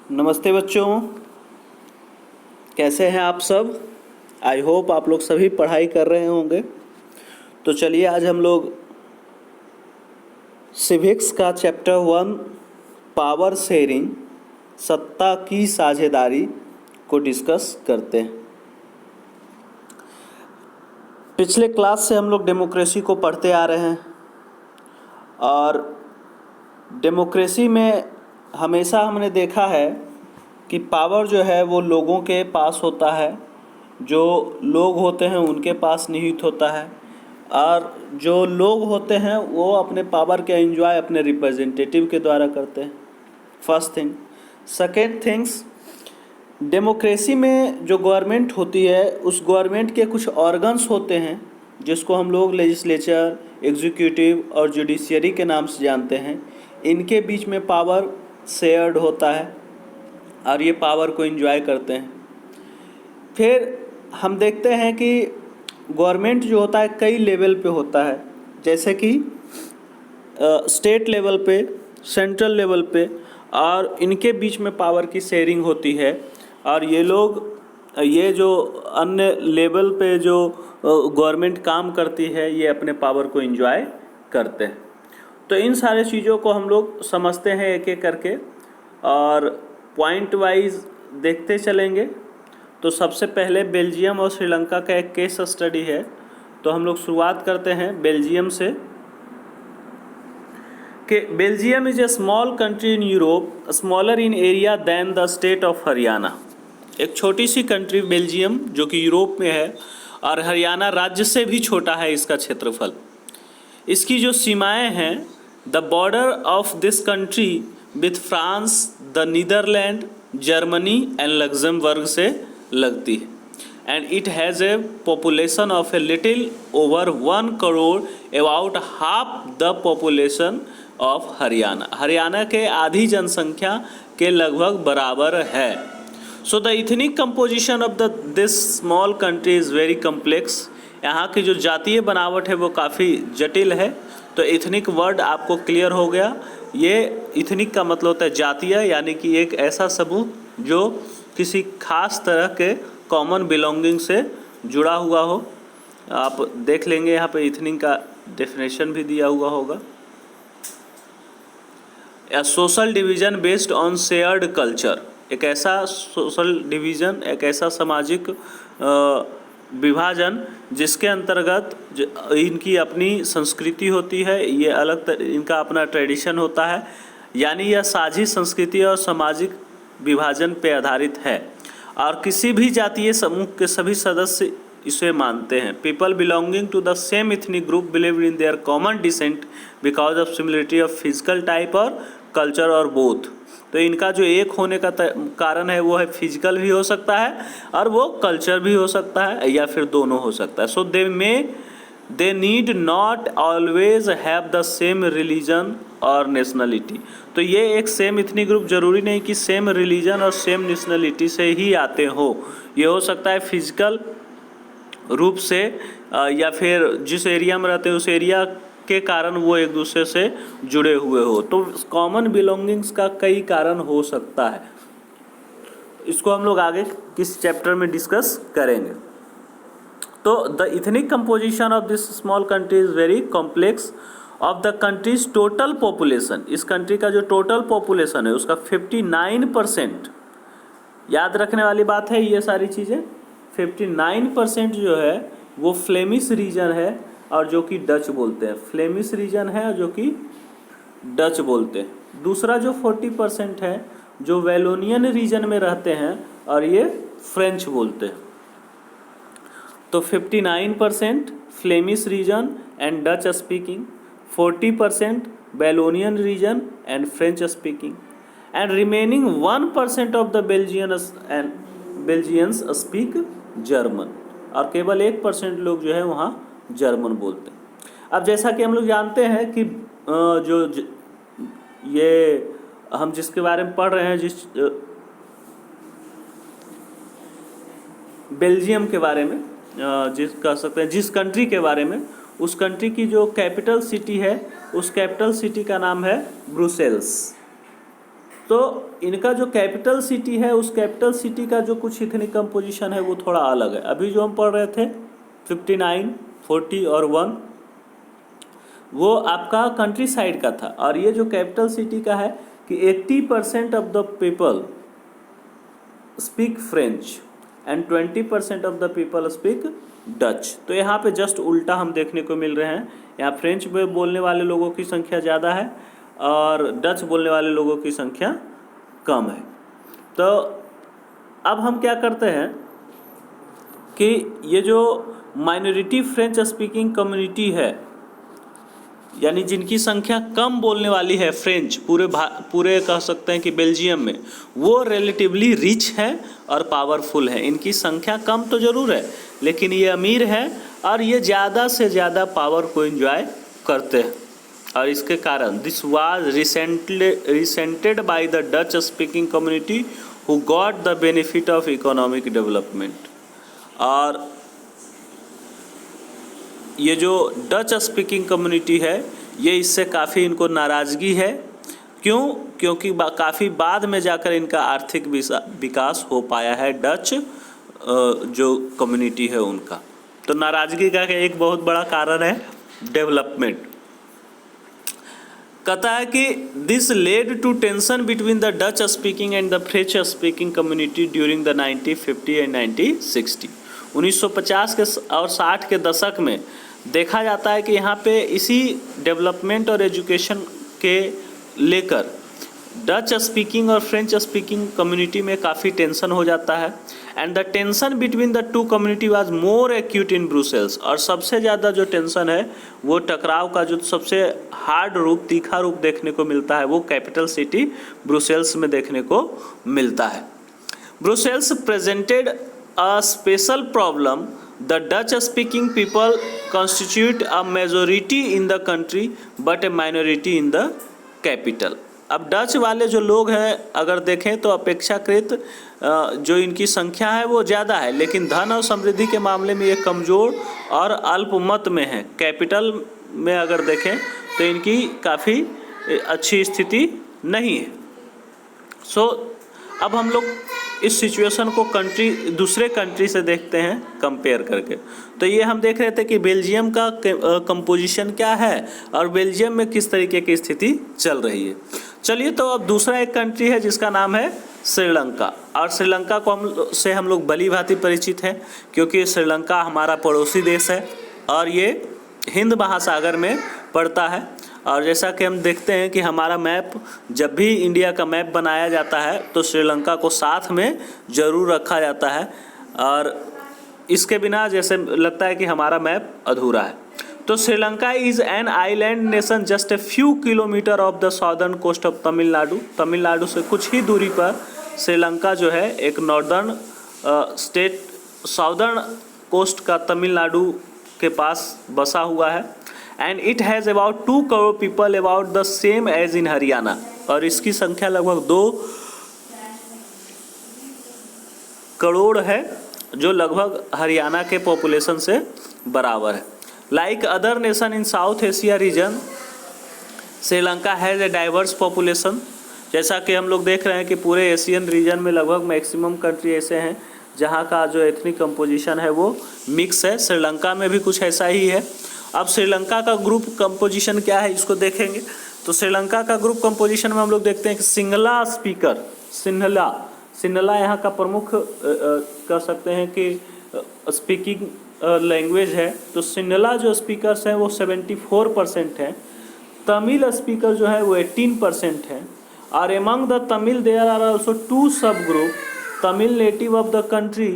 नमस्ते बच्चों, कैसे हैं आप सब। आई होप आप लोग सभी पढ़ाई कर रहे होंगे। तो चलिए आज हम लोग सिविक्स का चैप्टर 1 पावर शेयरिंग सत्ता की साझेदारी को डिस्कस करते हैं। पिछले क्लास से हम लोग डेमोक्रेसी को पढ़ते आ रहे हैं और डेमोक्रेसी में हमेशा हमने देखा है कि पावर जो है वो लोगों के पास होता है, जो लोग होते हैं उनके पास निहित होता है, और जो लोग होते हैं वो अपने पावर के एंजॉय अपने रिप्रेजेंटेटिव के द्वारा करते हैं। First thing. Second things, democracy में जो गवर्नमेंट होती है उस गवर्नमेंट के कुछ ऑर्गन्स होते हैं जिसको हम लोग लेजिस्लेचर, एग्जीक्यूटिव और जुडिशियरी के नाम से जानते हैं। इनके बीच में पावर शेयर्ड होता है और ये पावर को एंजॉय करते हैं। फिर हम देखते हैं कि गवर्नमेंट जो होता है कई लेवल पे होता है, जैसे कि स्टेट लेवल पे, सेंट्रल लेवल पे, और इनके बीच में पावर की शेयरिंग होती है। और ये जो अन्य लेवल पे जो गवर्नमेंट काम करती है ये अपने पावर को एंजॉय करते हैं। तो इन सारे चीज़ों को हम लोग समझते हैं एक एक करके और पॉइंट वाइज देखते चलेंगे। तो सबसे पहले बेल्जियम और श्रीलंका का एक केस स्टडी है, तो हम लोग शुरुआत करते हैं बेल्जियम से। कि Belgium is a small country in Europe, smaller in area than the state of Haryana. एक छोटी सी कंट्री बेल्जियम जो कि यूरोप में है और हरियाणा राज्य से भी छोटा है इसका क्षेत्रफल। इसकी जो सीमाएं हैं, the border of this country with France, the Netherland, Germany and Luxembourg से लगती है। And it has a population of a little over 1 crore, about half the population of Haryana. Haryana के आधी जनसंख्या के लगभग बराबर है। So the ethnic composition of this small country is very complex. यहाँ की जो जातीय बनावट है वो काफ़ी जटिल है। तो इथनिक वर्ड आपको क्लियर हो गया। ये इथनिक का मतलब होता है जातीय, यानी कि एक ऐसा समूह जो किसी खास तरह के कॉमन बिलोंगिंग से जुड़ा हुआ हो। आप देख लेंगे यहाँ पे इथनिक का डेफिनेशन भी दिया हुआ होगा। A social division based on shared culture, एक ऐसा सोशल डिवीज़न, एक ऐसा सामाजिक विभाजन जिसके अंतर्गत इनकी अपनी संस्कृति होती है, ये इनका अपना ट्रेडिशन होता है, यानी यह साझी संस्कृति और सामाजिक विभाजन पे आधारित है और किसी भी जातीय समूह के सभी सदस्य इसे मानते हैं। People belonging to the same ethnic group believe in their common descent because of similarity of physical type और कल्चर और बोथ। तो इनका जो एक होने का कारण है वो है फिजिकल भी हो सकता है और वो कल्चर भी हो सकता है, या फिर दोनों हो सकता है। So they need not always have the same religion और नेशनलिटी। तो ये एक सेम इथनिक ग्रुप जरूरी नहीं कि सेम रिलीजन और सेम नेशनलिटी से ही आते हो। ये हो सकता है फिजिकल रूप से या फिर जिस एरिया में रहते हैं उस एरिया के कारण वो एक दूसरे से जुड़े हुए हो। तो कॉमन बिलोंगिंग्स का कई कारण हो सकता है। इसको हम लोग आगे किस चैप्टर में डिस्कस करेंगे। तो the ethnic composition of this small country is very complex. Of the countries total population, इस कंट्री का जो टोटल पॉपुलेशन है उसका 59%, याद रखने वाली बात है ये सारी चीज़ें, 59% जो है वो फ्लेमिश रीजन है और जो कि डच बोलते हैं। फ्लेमिश रीजन है जो कि डच बोलते हैं। दूसरा जो 40% है जो वैलोनियन रीजन में रहते हैं और ये फ्रेंच बोलते हैं। तो 59% Flemish region and Dutch speaking, 40% Walloonian region and French speaking, and remaining 1% of the Belgians speak German, और केवल 1% लोग जो है वहाँ जर्मन बोलते हैं। अब जैसा कि हम लोग जानते हैं कि ये हम जिसके बारे में पढ़ रहे हैं, जिस बेल्जियम के बारे में जिस कह सकते हैं जिस कंट्री के बारे में, उस कंट्री की जो कैपिटल सिटी है उस कैपिटल सिटी का नाम है ब्रुसेल्स। तो इनका जो कैपिटल सिटी है, उस कैपिटल सिटी का जो कुछ इथनिक कंपोजिशन है वो थोड़ा अलग है। अभी जो हम पढ़ रहे थे 59, 40 और 1, वो आपका कंट्री साइड का था। और ये जो कैपिटल सिटी का है कि 80% of the people speak French and 20% of the people speak Dutch. तो यहाँ पे जस्ट उल्टा हम देखने को मिल रहे हैं। यहाँ फ्रेंच में बोलने वाले लोगों की संख्या ज़्यादा है और डच बोलने वाले लोगों की संख्या कम है। तो अब हम क्या करते हैं कि ये जो माइनॉरिटी फ्रेंच स्पीकिंग कम्युनिटी है, यानी जिनकी संख्या कम बोलने वाली है फ्रेंच, पूरे कह सकते हैं कि बेल्जियम में, वो रिलेटिवली रिच है और पावरफुल है। इनकी संख्या कम तो ज़रूर है, लेकिन ये अमीर है और ये ज़्यादा से ज़्यादा पावर को एंजॉय करते हैं। और इसके कारण this was resented by the Dutch speaking community who got the benefit of economic development. और ये जो डच स्पीकिंग कम्युनिटी है, ये इससे काफ़ी इनको नाराज़गी है। क्यों? क्योंकि काफ़ी बाद में जाकर इनका आर्थिक विकास हो पाया है डच जो कम्युनिटी है उनका। तो नाराज़गी का एक बहुत बड़ा कारण है डेवलपमेंट। कहता है कि this led to tension between the Dutch speaking and the French speaking community during the 1950 and 1960। 1950 के और 60 के दशक में देखा जाता है कि यहाँ पे इसी डेवलपमेंट और एजुकेशन के लेकर डच स्पीकिंग और फ्रेंच स्पीकिंग कम्युनिटी में काफ़ी टेंशन हो जाता है। And the tension between the two community was more acute in Brussels. और सबसे ज़्यादा जो टेंशन है वो टकराव का जो सबसे हार्ड रूप, तीखा रूप देखने को मिलता है वो कैपिटल सिटी ब्रुसेल्स में देखने को मिलता है। Brussels presented a special problem. The Dutch speaking people constitute a majority in the country but a minority in the capital. अब डच वाले जो लोग हैं अगर देखें तो अपेक्षाकृत जो इनकी संख्या है वो ज़्यादा है, लेकिन धन और समृद्धि के मामले में ये कमज़ोर और अल्पमत में है। कैपिटल में अगर देखें तो इनकी काफ़ी अच्छी स्थिति नहीं है। अब हम लोग इस सिचुएशन को दूसरे कंट्री से देखते हैं कंपेयर करके। तो ये हम देख रहे थे कि बेल्जियम का कंपोजिशन क्या है और बेल्जियम में किस तरीके की स्थिति चल रही है। चलिए, तो अब दूसरा एक कंट्री है जिसका नाम है श्रीलंका। और श्रीलंका को हम लोग भली भांति परिचित हैं, क्योंकि श्रीलंका हमारा पड़ोसी देश है और ये हिंद महासागर में पड़ता है। और जैसा कि हम देखते हैं कि हमारा मैप, जब भी इंडिया का मैप बनाया जाता है तो श्रीलंका को साथ में ज़रूर रखा जाता है, और इसके बिना जैसे लगता है कि हमारा मैप अधूरा है। तो Sri Lanka is an island nation just a few kilometre off the southern coast of Tamil Nadu. Tamil Nadu से कुछ ही दूरी पर श्रीलंका जो है एक नॉर्दर्न स्टेट, साउदर्न कोस्ट का तमिलनाडु के पास बसा हुआ है। And it has about 2 crore people, about the same as in Haryana. और इसकी संख्या लगभग 2 करोड़ है, जो लगभग हरियाणा के पॉपुलेशन से बराबर है। Like other nation in south Asia region, Sri Lanka has a diverse population. जैसा कि हम लोग देख रहे हैं कि पूरे एशियन रीजन में लगभग मैक्सिमम कंट्री ऐसे हैं जहाँ का जो एथनिक कंपोजिशन है वो मिक्स है। श्रीलंका में भी कुछ ऐसा ही है। अब श्रीलंका का ग्रुप कंपोजिशन क्या है इसको देखेंगे। तो श्रीलंका का ग्रुप कंपोजिशन में हम लोग देखते हैं कि सिंहला स्पीकर, सिन्हला यहाँ का प्रमुख कह सकते हैं कि स्पीकिंग लैंग्वेज है। तो सिन्हला जो स्पीकर्स हैं वो 74% हैं। तमिल स्पीकर जो है वो 18% हैं। और among the Tamil there are also 2 sub group. Tamil native of the country,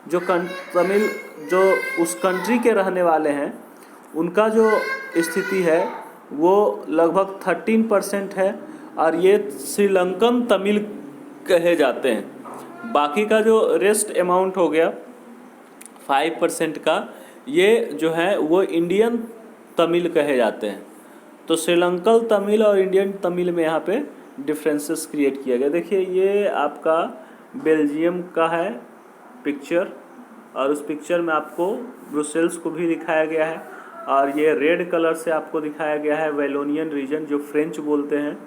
जो तमिल जो उस कंट्री के रहने वाले हैं, उनका जो स्थिति है वो लगभग 13% है और ये श्रीलंकन तमिल कहे जाते हैं। बाकी का जो रेस्ट अमाउंट हो गया 5% का, ये जो है वो इंडियन तमिल कहे जाते हैं। तो श्रीलंकन तमिल और इंडियन तमिल में यहाँ पे डिफरेंसेस क्रिएट किया गया। देखिए, ये आपका बेल्जियम का है पिक्चर, और उस पिक्चर में आपको ब्रुसेल्स को भी दिखाया गया है, और ये रेड कलर से आपको दिखाया गया है वैलोनियन रीजन जो फ्रेंच बोलते हैं,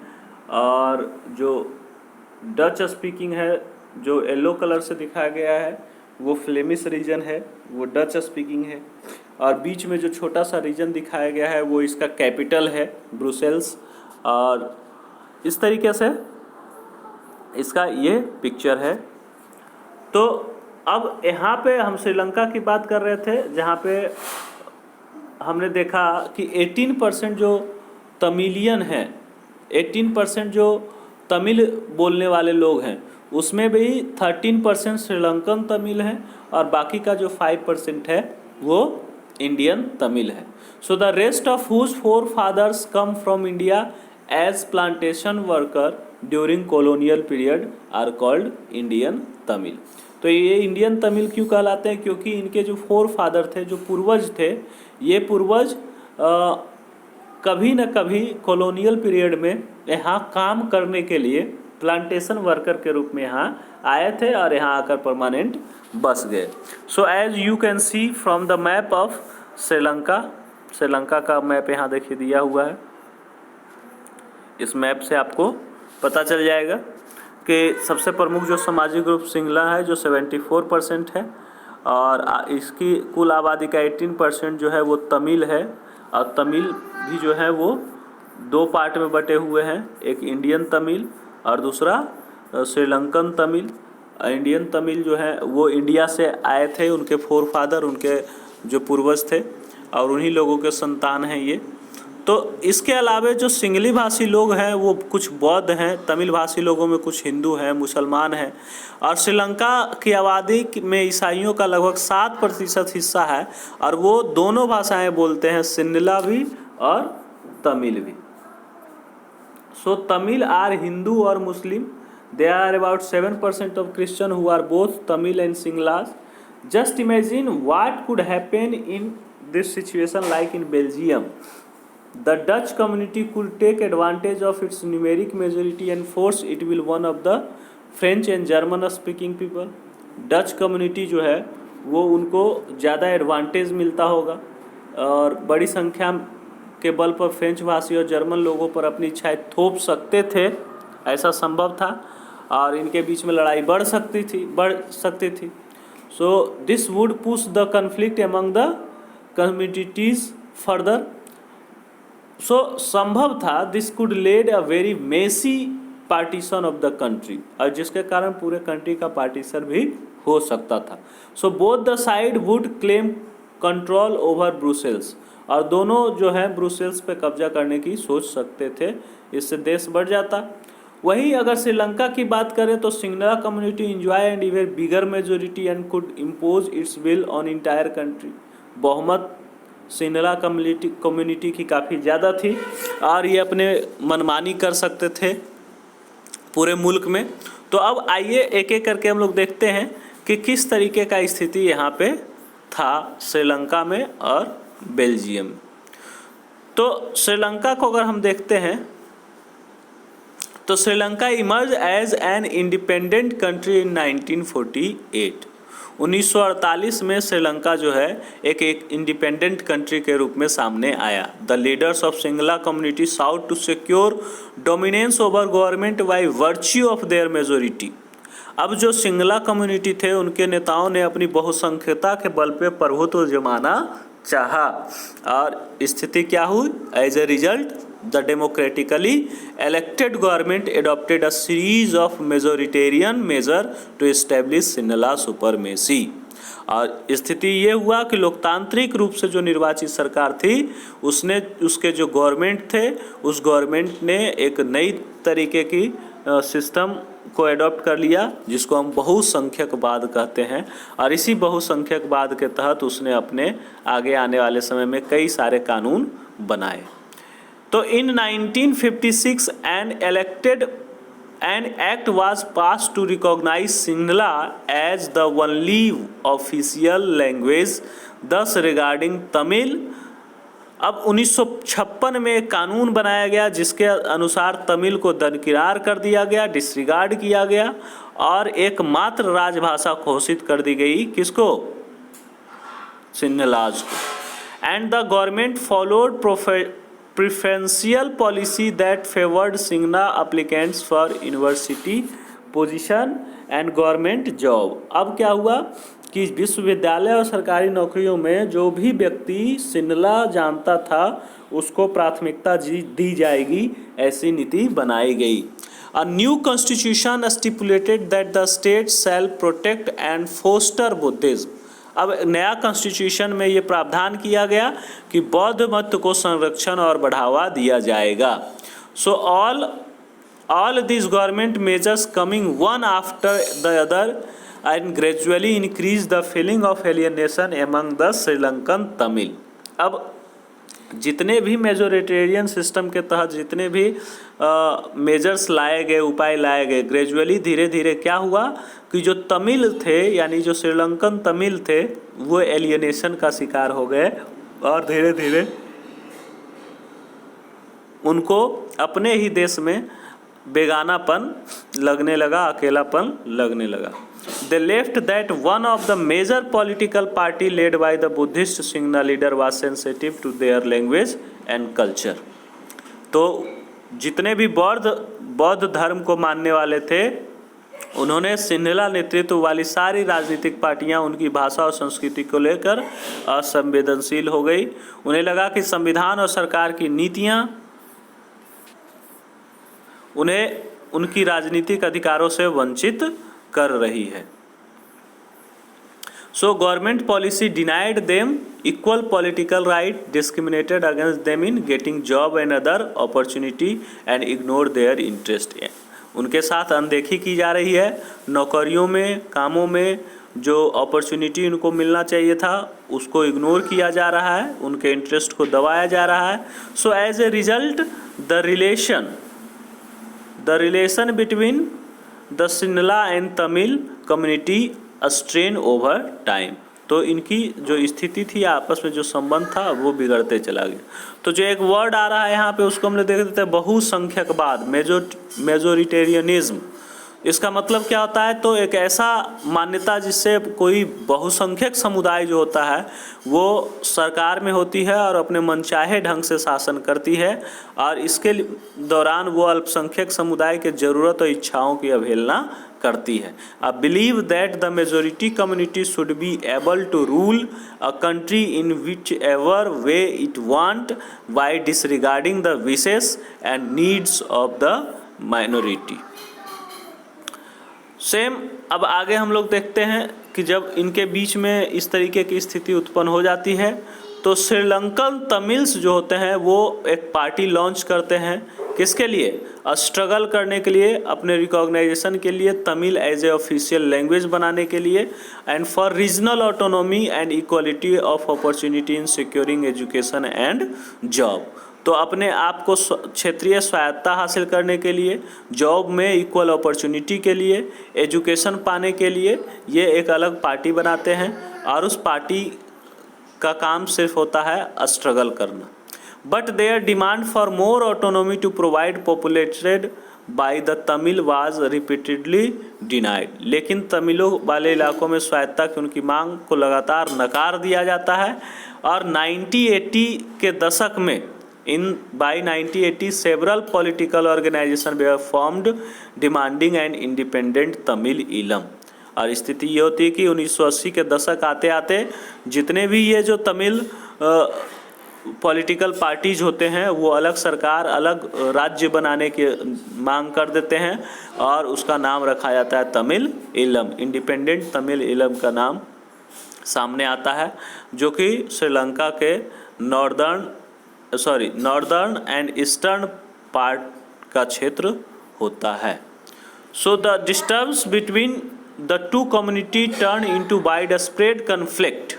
और जो डच स्पीकिंग है, जो येलो कलर से दिखाया गया है वो फ्लेमिश रीजन है, वो डच स्पीकिंग है। और बीच में जो छोटा सा रीजन दिखाया गया है वो इसका कैपिटल है ब्रुसेल्स। और इस तरीके से इसका ये पिक्चर है। तो अब यहाँ पे हम श्रीलंका की बात कर रहे थे, जहाँ पे हमने देखा कि 18% जो तमिलियन हैं, 18% जो तमिल बोलने वाले लोग हैं, उसमें भी 13% श्रीलंकन तमिल हैं और बाकी का जो 5% है वो इंडियन तमिल है। So the rest of whose forefathers come from India as plantation worker during colonial period are called Indian Tamil. तो ये इंडियन तमिल क्यों कहलाते हैं? क्योंकि इनके जो फोर फादर थे, जो पूर्वज थे, ये पूर्वज कभी न कभी कॉलोनियल पीरियड में यहाँ काम करने के लिए प्लांटेशन वर्कर के रूप में यहाँ आए थे और यहाँ आकर परमानेंट बस गए। So as you can see from the map of Sri Lanka, Sri Lanka का मैप यहाँ देखिए दिया हुआ है। इस मैप से आपको पता चल जाएगा कि सबसे प्रमुख जो सामाजिक ग्रुप सिंगला है जो 74% है और इसकी कुल आबादी का 18% जो है वो तमिल है। और तमिल भी जो है वो दो पार्ट में बटे हुए हैं, एक इंडियन तमिल और दूसरा श्रीलंकन तमिल। इंडियन तमिल जो है वो इंडिया से आए थे, उनके फोर फादर, उनके जो पूर्वज थे और उन्हीं लोगों के संतान हैं ये। तो इसके अलावा जो सिंगली भाषी लोग हैं वो कुछ बौद्ध हैं, तमिल भाषी लोगों में कुछ हिंदू हैं, मुसलमान हैं। और श्रीलंका की आबादी में ईसाइयों का लगभग 7% हिस्सा है और वो दोनों भाषाएं बोलते हैं, सिंहला भी और तमिल भी। सो तमिल आर हिंदू और मुस्लिम। There are about 7% of Christians who are both Tamil and Singlas. Just imagine what could happen in this situation like in Belgium. The Dutch community could take advantage of its numeric majority and force it will one of the French and German speaking people. Dutch community जो है वो उनको ज़्यादा advantage मिलता होगा और बड़ी संख्या के बल पर फ्रेंच भाषी और जर्मन लोगों पर अपनी इच्छाएं थोप सकते थे, ऐसा संभव था और इनके बीच में लड़ाई बढ़ सकती थी। So this would push the conflict among the communities further. So संभव था this could lead a very messy partition of the country, और जिसके कारण पूरे कंट्री का पार्टीशन भी हो सकता था। So both the side would claim control over Brussels, और दोनों जो है ब्रुसेल्स पे कब्जा करने की सोच सकते थे, इससे देश बढ़ जाता। वहीं अगर श्रीलंका की बात करें तो Singla community enjoy and even bigger majority and could impose it's will on entire country. बहुमत सिंगला कम्युनिटी की काफ़ी ज़्यादा थी और ये अपने मनमानी कर सकते थे पूरे मुल्क में। तो अब आइए एक एक करके हम लोग देखते हैं कि किस तरीके का स्थिति यहाँ पे था श्रीलंका में और बेल्जियम। तो श्रीलंका को अगर हम देखते हैं तो Sri Lanka emerge as an independent country in 1948। 1948 में श्रीलंका जो है एक इंडिपेंडेंट कंट्री के रूप में सामने आया। The leaders of Sinhala community sought to secure dominance over government by virtue of their majority. अब जो सिंगला कम्युनिटी थे उनके नेताओं ने अपनी बहुसंख्यता के बल पे प्रभुत्व जमाना चाहा और स्थिति क्या हुई? As a result the democratically elected government adopted a series of majoritarian measure to establish Sinhala supremacy. और स्थिति ये हुआ कि लोकतांत्रिक रूप से जो निर्वाचित सरकार थी उसने उसके जो गवर्नमेंट थे उस गवर्नमेंट ने एक नई तरीके की सिस्टम को एडॉप्ट कर लिया जिसको हम बहुसंख्यकवाद कहते हैं। और इसी बहुसंख्यकवाद के तहत उसने अपने आगे आने वाले समय में कई सारे कानून बनाए। तो इन 1956 an act was passed to recognize Sinhala as the only official language, thus regarding Tamil। अब 1956 में एक कानून बनाया गया जिसके अनुसार तमिल को दरकिरार कर दिया गया, डिसरिगार्ड किया गया और एकमात्र राजभाषा घोषित कर दी गई। किसको? सिंहलाज को। And the government followed preferential policy that favored Singla applicants for university position and government job. अब क्या हुआ कि विश्वविद्यालय और सरकारी नौकरियों में जो भी व्यक्ति सिंहला जानता था उसको प्राथमिकता दी जाएगी, ऐसी नीति बनाई गई। A new constitution stipulated that the state shall protect and foster Buddhism। अब नया कॉन्स्टिट्यूशन में ये प्रावधान किया गया कि बौद्ध मत को संरक्षण और बढ़ावा दिया जाएगा। सो all these government measures coming one after the other and gradually increase the feeling of alienation among the Sri Lankan Tamil। अब जितने भी मेजोरिटेरियन सिस्टम के तहत जितने भी मेजर्स लाए गए, उपाय लाए गए, ग्रेजुअली धीरे धीरे क्या हुआ कि जो तमिल थे यानी जो श्रीलंकन तमिल थे वो एलियनेशन का शिकार हो गए और धीरे धीरे उनको अपने ही देश में बेगानापन लगने लगा, अकेलापन लगने लगा। They left that one of the major political party led by the Buddhist Singha leader was sensitive to their language and culture। तो जितने भी बौद्ध धर्म को मानने वाले थे उन्होंने सिंहला नेतृत्व वाली सारी राजनीतिक पार्टियां उनकी भाषा और संस्कृति को लेकर असंवेदनशील हो गई। उन्हें लगा कि संविधान और सरकार की नीतियां उन्हें उनकी राजनीतिक अधिकारों से वंचित कर रही है। So government policy denied them equal political right, discriminated against them in getting job and other opportunity and ignore their interest. उनके साथ अनदेखी की जा रही है, नौकरियों में, कामों में जो अपॉर्चुनिटी उनको मिलना चाहिए था उसको इग्नोर किया जा रहा है, उनके इंटरेस्ट को दबाया जा रहा है। So as a result the relation between the Sinhala and Tamil community strain over time. तो इनकी जो स्थिति थी आपस में जो संबंध था वो बिगड़ते चला गया। तो जो एक वर्ड आ रहा है यहाँ पे उसको हम लोग देख देते हैं बहुसंख्यकवाद, मेजोरिटेरियनिज्म। इसका मतलब क्या होता है? तो एक ऐसा मान्यता जिससे कोई बहुसंख्यक समुदाय जो होता है वो सरकार में होती है और अपने मनचाहे ढंग से शासन करती है और इसके दौरान वो अल्पसंख्यक समुदाय के ज़रूरत और इच्छाओं की अवहेलना करती है। I believe that the majority community should be able to rule a country in whichever way it want by disregarding the wishes and needs of the minority। Same अब आगे हम लोग देखते हैं कि जब इनके बीच में इस तरीके की स्थिति उत्पन्न हो जाती है तो श्रीलंकन तमिल्स जो होते हैं वो एक पार्टी लॉन्च करते हैं। किसके लिए? स्ट्रगल करने के लिए, अपने रिकॉग्नाइजेशन के लिए, Tamil as a official language बनाने के लिए and for regional autonomy and equality of opportunity in securing education and job. तो अपने आप को क्षेत्रीय स्वायत्ता हासिल करने के लिए, जॉब में इक्वल अपॉर्चुनिटी के लिए, एजुकेशन पाने के लिए ये एक अलग पार्टी बनाते हैं और उस पार्टी का काम सिर्फ होता है स्ट्रगल करना। But there demand for more autonomy to provide populated by the Tamil was repeatedly denied. लेकिन तमिलों वाले इलाकों में स्वायत्ता की उनकी मांग को लगातार नकार दिया जाता है और 1980 के दशक में by 1980 several political organizations were formed demanding an independent Tamil Eelam। और स्थिति ये होती है कि 1980 के दशक आते आते जितने भी ये जो तमिल पॉलिटिकल पार्टीज होते हैं वो अलग सरकार, अलग राज्य बनाने की मांग कर देते हैं और उसका नाम रखा जाता है तमिल ईलम। इंडिपेंडेंट तमिल ईलम का नाम सामने आता है जो कि श्रीलंका के नॉर्दर्न एंड ईस्टर्न पार्ट का क्षेत्र होता है। So the disturbance between the two community turn into wide spread conflict.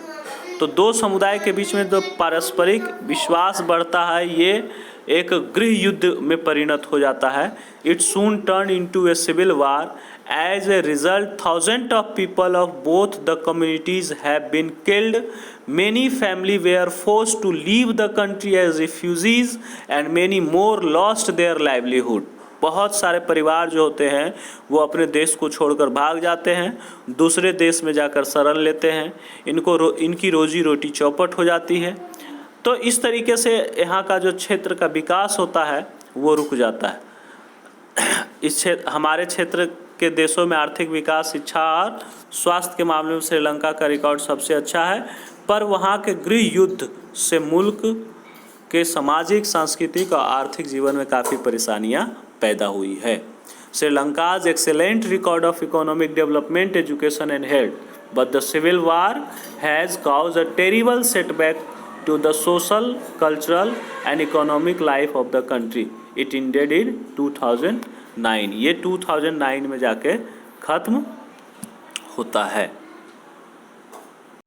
तो दो समुदाय के बीच में जो पारस्परिक विश्वास बढ़ता है ये एक गृह युद्ध में परिणत हो जाता है। It soon turn into a civil war. As a result, thousands of people of both the communities have been killed. Many families were forced to leave the country as refugees, and many more lost their livelihood. बहुत सारे परिवार जो होते हैं वो अपने देश को छोड़कर भाग जाते हैं, दूसरे देश में जाकर शरण लेते हैं, इनकी रोजी रोटी चौपट हो जाती है। तो इस तरीके से यहाँ का जो क्षेत्र का विकास होता है वो रुक जाता है। हमारे क्षेत्र के देशों में आर्थिक विकास, शिक्षा और स्वास्थ्य के मामले में श्रीलंका का रिकॉर्ड सबसे अच्छा है, पर वहाँ के गृह युद्ध से मुल्क के सामाजिक, सांस्कृतिक और आर्थिक जीवन में काफ़ी परेशानियाँ पैदा हुई है। श्रीलंका's excellent record of economic development, education and health, but the civil war has caused a terrible setback to the social, cultural and economic life of the country. It ended in 2009. ये 2009 में जाके ख़त्म होता है।